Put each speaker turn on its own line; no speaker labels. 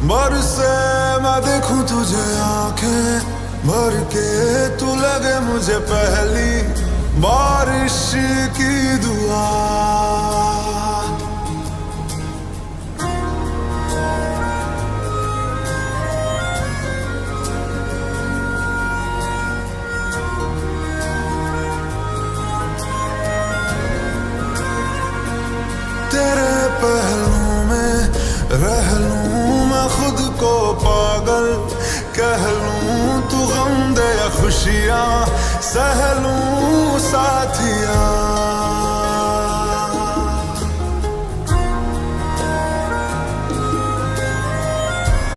बरसे मैं देखूं तुझे आंखें भर के, तू लगे मुझे पहली बारिश की दुआ। तेरे पहलू में रह लूं मैं खुद को पागल, कह लूं तू गम दे या खुशियां सह लूं साथिया।